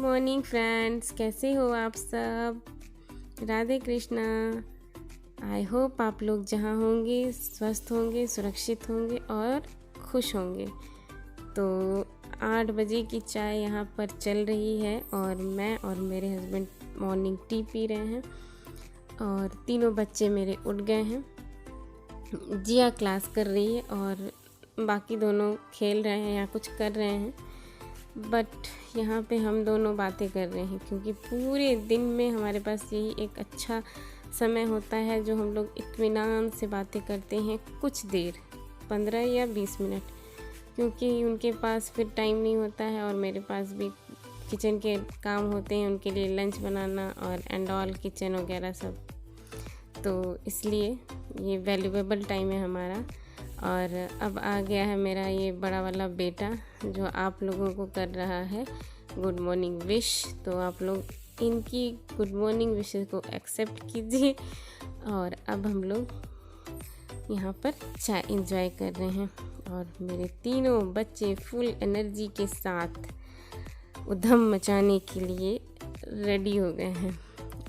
Morning friends, कैसे हो आप सब। राधे कृष्णा। आई होप आप लोग जहाँ होंगे स्वस्थ होंगे, सुरक्षित होंगे और खुश होंगे। तो 8 बजे की चाय यहाँ पर चल रही है और मैं और मेरे हस्बैंड मॉर्निंग टी पी रहे हैं और तीनों बच्चे मेरे उठ गए हैं। जिया क्लास कर रही है और बाकी दोनों खेल रहे हैं या कुछ कर रहे हैं, बट यहाँ पे हम दोनों बातें कर रहे हैं क्योंकि पूरे दिन में हमारे पास यही एक अच्छा समय होता है जो हम लोग इत्मीनान से बातें करते हैं। कुछ देर 15 या 20 मिनट, क्योंकि उनके पास फिर टाइम नहीं होता है और मेरे पास भी किचन के काम होते हैं, उनके लिए लंच बनाना और एंड ऑल किचन वगैरह सब। तो इसलिए ये वैल्यूएबल टाइम है हमारा। और अब आ गया है मेरा ये बड़ा वाला बेटा जो आप लोगों को कर रहा है गुड मॉर्निंग विश। तो आप लोग इनकी गुड मॉर्निंग विशेस को एक्सेप्ट कीजिए। और अब हम लोग यहाँ पर चाय एंजॉय कर रहे हैं और मेरे तीनों बच्चे फुल एनर्जी के साथ उधम मचाने के लिए रेडी हो गए हैं।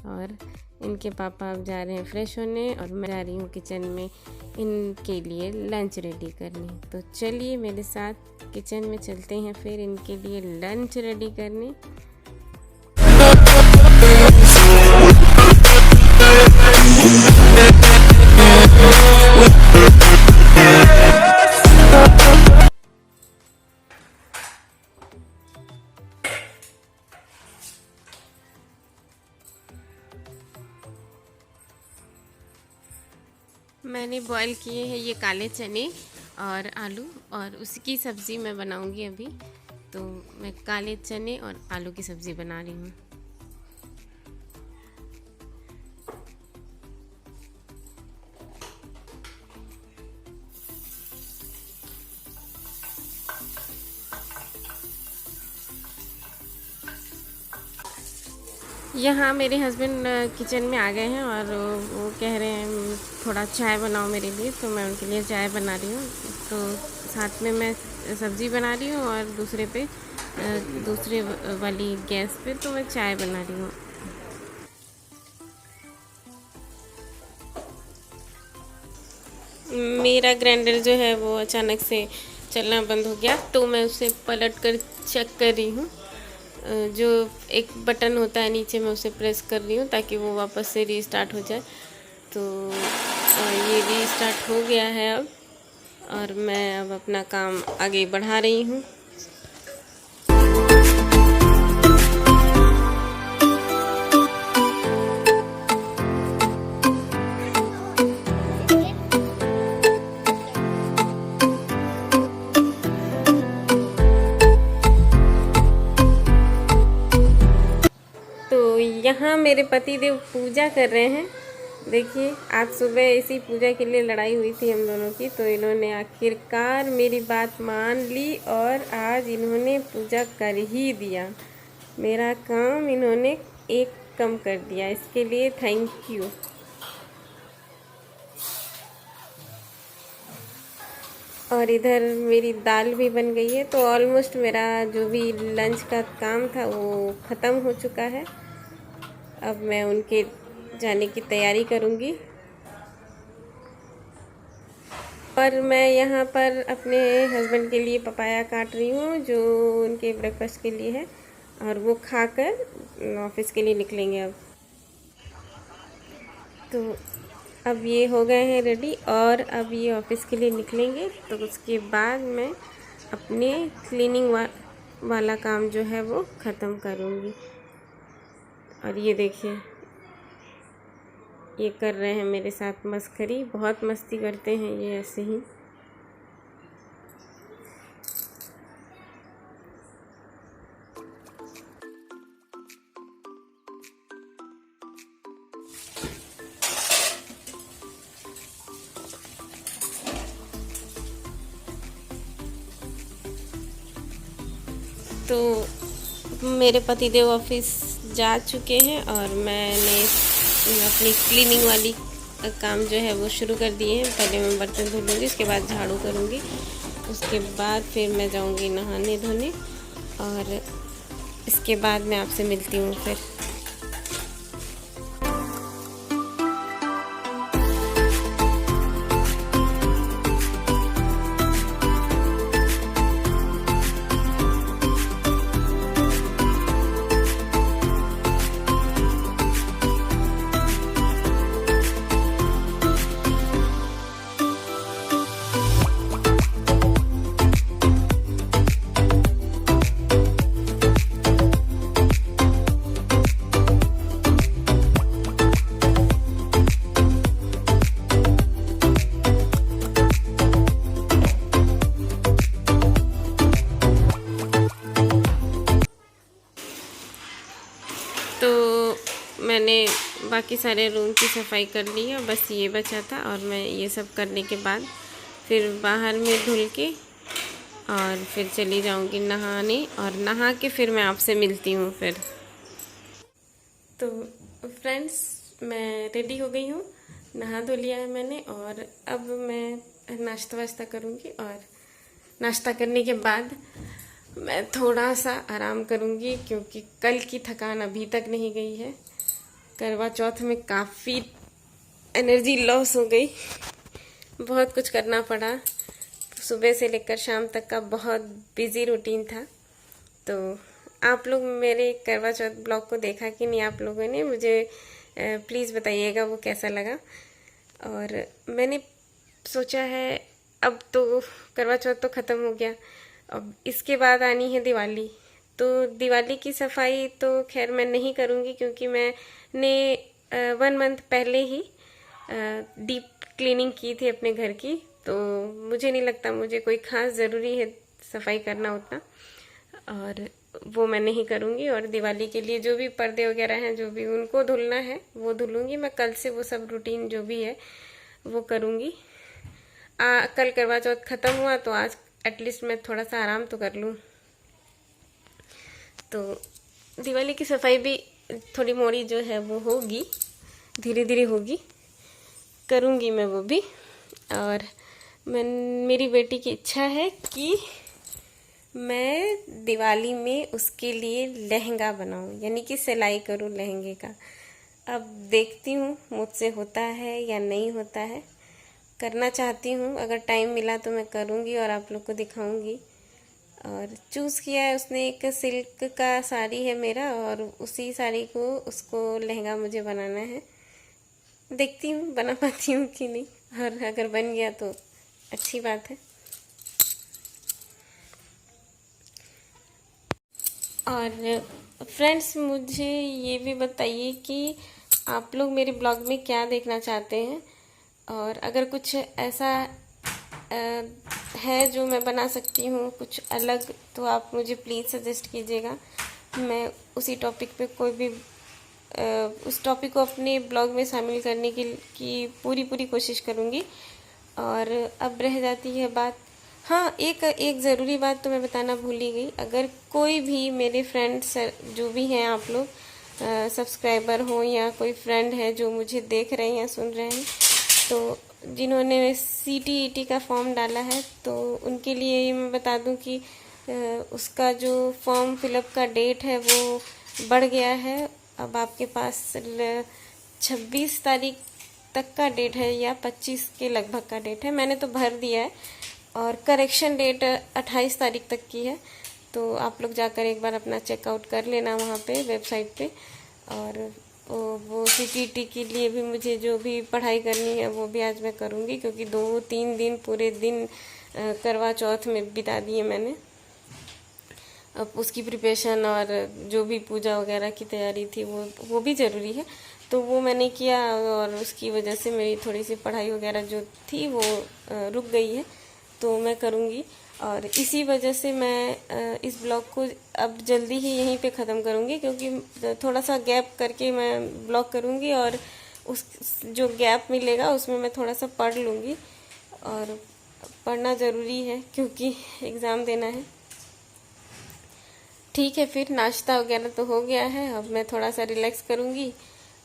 और इनके पापा अब जा रहे हैं फ्रेश होने और मैं जा रही हूँ किचन में इनके लिए लंच रेडी करने। तो चलिए मेरे साथ किचन में चलते हैं फिर इनके लिए लंच रेडी करने। मैंने बॉईल किए हैं ये काले चने और आलू और उसकी सब्ज़ी मैं बनाऊंगी अभी। तो मैं काले चने और आलू की सब्ज़ी बना रही हूँ। यहाँ मेरे हस्बैंड किचन में आ गए हैं और वो कह रहे हैं थोड़ा चाय बनाओ मेरे लिए। तो मैं उनके लिए चाय बना रही हूँ। तो साथ में मैं सब्ज़ी बना रही हूँ और दूसरे वाली गैस पे तो मैं चाय बना रही हूँ। मेरा ग्राइंडर जो है वो अचानक से चलना बंद हो गया, तो मैं उसे पलट कर चेक कर रही हूँ। जो एक बटन होता है नीचे, मैं उसे प्रेस कर रही हूँ ताकि वो वापस से रीस्टार्ट हो जाए। तो ये रीस्टार्ट हो गया है अब और मैं अब अपना काम आगे बढ़ा रही हूँ। यहाँ मेरे पति देव पूजा कर रहे हैं। देखिए, आज सुबह इसी पूजा के लिए लड़ाई हुई थी हम दोनों की, तो इन्होंने आखिरकार मेरी बात मान ली और आज इन्होंने पूजा कर ही दिया। मेरा काम इन्होंने एक कम कर दिया, इसके लिए थैंक यू। और इधर मेरी दाल भी बन गई है। तो ऑलमोस्ट मेरा जो भी लंच का काम था वो ख़त्म हो चुका है। अब मैं उनके जाने की तैयारी करूँगी। और मैं यहाँ पर अपने हस्बैंड के लिए पपाया काट रही हूँ जो उनके ब्रेकफास्ट के लिए है, और वो खाकर ऑफिस के लिए निकलेंगे अब। तो अब ये हो गए हैं रेडी और अब ये ऑफिस के लिए निकलेंगे। तो उसके बाद मैं अपने क्लीनिंग वाला काम जो है वो ख़त्म करूँगी। और ये देखिए, ये कर रहे हैं मेरे साथ मस्करी, बहुत मस्ती करते हैं ये ऐसे ही। तो मेरे पतिदेव ऑफिस जा चुके हैं और मैंने अपनी क्लीनिंग वाली काम जो है वो शुरू कर दिए हैं। पहले मैं बर्तन धो लूँगी, उसके बाद झाड़ू करूँगी, उसके बाद फिर मैं जाऊँगी नहाने धोने। और इसके बाद मैं आपसे मिलती हूँ फिर। तो मैंने बाकी सारे रूम की सफाई कर ली है, बस ये बचा था। और मैं ये सब करने के बाद फिर बाहर में धुल के और फिर चली जाऊंगी नहाने, और नहा के फिर मैं आपसे मिलती हूँ फिर। तो फ्रेंड्स, मैं रेडी हो गई हूँ, नहा धो लिया है मैंने, और अब मैं नाश्ता वाश्ता करूँगी। और नाश्ता करने के बाद मैं थोड़ा सा आराम करूँगी, क्योंकि कल की थकान अभी तक नहीं गई है। करवा चौथ में काफ़ी एनर्जी लॉस हो गई, बहुत कुछ करना पड़ा, सुबह से लेकर शाम तक का बहुत बिजी रूटीन था। तो आप लोग मेरे करवा चौथ ब्लॉग को देखा कि नहीं आप लोगों ने, मुझे प्लीज़ बताइएगा वो कैसा लगा। और मैंने सोचा है अब तो करवा चौथ तो ख़त्म हो गया, अब इसके बाद आनी है दिवाली। तो दिवाली की सफाई तो खैर मैं नहीं करूँगी, क्योंकि मैंने 1 मंथ पहले ही डीप क्लीनिंग की थी अपने घर की। तो मुझे नहीं लगता मुझे कोई ख़ास ज़रूरी है सफाई करना उतना, और वो मैं नहीं करूँगी। और दिवाली के लिए जो भी पर्दे वगैरह हैं, जो भी उनको धुलना है वो धुलूँगी मैं। कल से वो सब रूटीन जो भी है वो करूँगी। कल करवा चौथ ख़त्म हुआ तो आज एटलीस्ट मैं थोड़ा सा आराम तो कर लूँ। तो दिवाली की सफाई भी थोड़ी मोड़ी जो है वो होगी, धीरे धीरे होगी, करूँगी मैं वो भी। और मेरी बेटी की इच्छा है कि मैं दिवाली में उसके लिए लहंगा बनाऊँ, यानी कि सिलाई करूँ लहंगे का। अब देखती हूँ मुझसे होता है या नहीं होता है, करना चाहती हूँ। अगर टाइम मिला तो मैं करूँगी और आप लोग को दिखाऊँगी। और चूज़ किया है उसने, एक सिल्क का साड़ी है मेरा, और उसी साड़ी को उसको लहंगा मुझे बनाना है। देखती हूँ बना पाती हूँ कि नहीं, और अगर बन गया तो अच्छी बात है। और फ्रेंड्स, मुझे ये भी बताइए कि आप लोग मेरे ब्लॉग में क्या देखना चाहते हैं, और अगर कुछ ऐसा है जो मैं बना सकती हूँ कुछ अलग, तो आप मुझे प्लीज़ सजेस्ट कीजिएगा। मैं उसी टॉपिक पे कोई भी उस टॉपिक को अपने ब्लॉग में शामिल करने की पूरी कोशिश करूँगी। और अब रह जाती है बात, हाँ, एक ज़रूरी बात तो मैं बताना भूल ही गई। अगर कोई भी मेरे फ्रेंड्स जो भी हैं, आप लोग सब्सक्राइबर हो या कोई फ्रेंड है जो मुझे देख रहे हैं या सुन रहे हैं, तो जिन्होंने CTET का फॉर्म डाला है, तो उनके लिए ये मैं बता दूं कि उसका जो फॉर्म फिलअप का डेट है वो बढ़ गया है। अब आपके पास 26 तारीख तक का डेट है, या 25 के लगभग का डेट है। मैंने तो भर दिया है, और करेक्शन डेट 28 तारीख तक की है। तो आप लोग जाकर एक बार अपना चेकआउट कर लेना वहाँ पे वेबसाइट पे। और वो CTET के लिए भी मुझे जो भी पढ़ाई करनी है वो भी आज मैं करूँगी, क्योंकि 2-3 दिन पूरे दिन करवा चौथ में बिता दिए मैंने। अब उसकी प्रिपरेशन और जो भी पूजा वगैरह की तैयारी थी वो भी ज़रूरी है, तो वो मैंने किया, और उसकी वजह से मेरी थोड़ी सी पढ़ाई वगैरह जो थी वो रुक गई है। तो मैं करूँगी, और इसी वजह से मैं इस ब्लॉग को अब जल्दी ही यहीं पे ख़त्म करूँगी, क्योंकि थोड़ा सा गैप करके मैं ब्लॉग करूँगी, और उस जो गैप मिलेगा उसमें मैं थोड़ा सा पढ़ लूँगी। और पढ़ना ज़रूरी है क्योंकि एग्ज़ाम देना है। ठीक है, फिर नाश्ता वगैरह तो हो गया है। अब मैं थोड़ा सा रिलैक्स करूँगी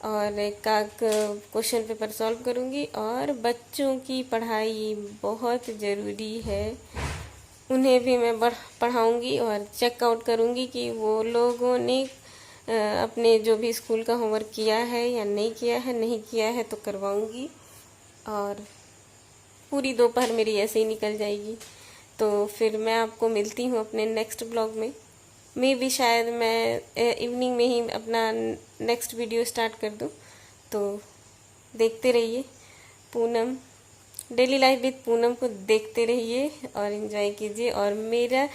और एक क्वेश्चन पेपर सॉल्व करूँगी। और बच्चों की पढ़ाई बहुत ज़रूरी है, उन्हें भी मैं पढ़ाऊँगी और चेकआउट करूँगी कि वो लोगों ने अपने जो भी स्कूल का होमवर्क किया है या नहीं किया है, नहीं किया है तो करवाऊँगी। और पूरी दोपहर मेरी ऐसे ही निकल जाएगी। तो फिर मैं आपको मिलती हूँ अपने नेक्स्ट ब्लॉग में। भी शायद मैं इवनिंग में ही अपना नेक्स्ट वीडियो स्टार्ट कर दूँ। तो देखते रहिए Poonam, daily life with Poonam को देखते रहिए और एंजॉय कीजिए। और मेरा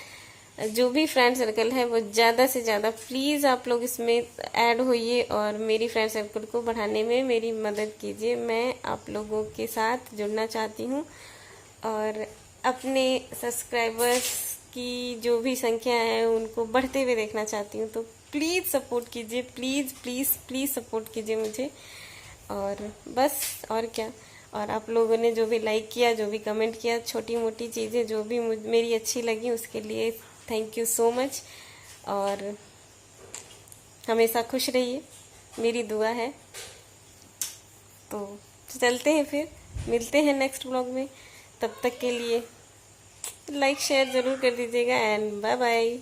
जो भी फ्रेंड सर्कल है वो ज़्यादा से ज़्यादा प्लीज़ आप लोग इसमें ऐड होइए और मेरी फ्रेंड सर्कल को बढ़ाने में मेरी मदद कीजिए। मैं आप लोगों के साथ जुड़ना चाहती हूँ और अपने सब्सक्राइबर्स की जो भी संख्या है उनको बढ़ते हुए देखना चाहती हूँ। तो प्लीज़ सपोर्ट कीजिए, प्लीज़ प्लीज़ प्लीज़ सपोर्ट कीजिए मुझे। और बस, और क्या। और आप लोगों ने जो भी लाइक किया, जो भी कमेंट किया, छोटी मोटी चीज़ें जो भी मेरी अच्छी लगी उसके लिए थैंक यू सो मच। और हमेशा खुश रहिए, मेरी दुआ है। तो चलते हैं, फिर मिलते हैं नेक्स्ट व्लॉग में। तब तक के लिए लाइक शेयर ज़रूर कर दीजिएगा एंड बाय बाय।